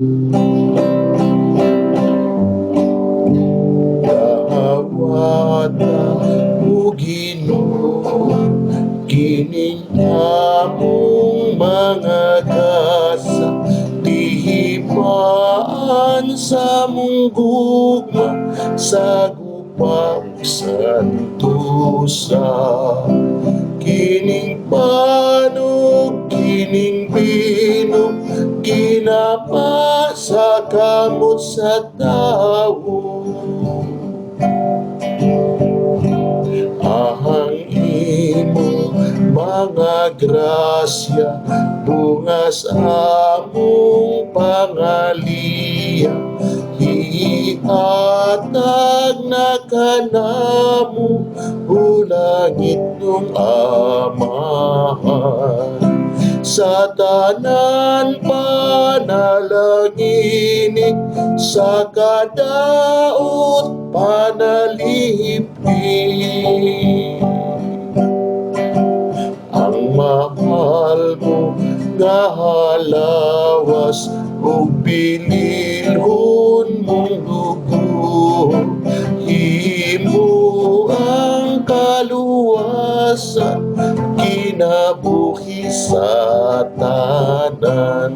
Dawata o Ginoo, kining among mga gasa, tihipaan sa mong gugma, sa gupang santusa. Kining panog, kining binog, ginapa sa kamot sa tawo. Ahang imo mga grasya, bungas among pangaliya, ihatag na kanamo hulagit nung amahan. Sa tanan panalangini, sa kadaot panalipin, ang mahal mo nga halawas ug binilhon mong dugo, himo ang kaluwasan, kinabuhi sa tanan.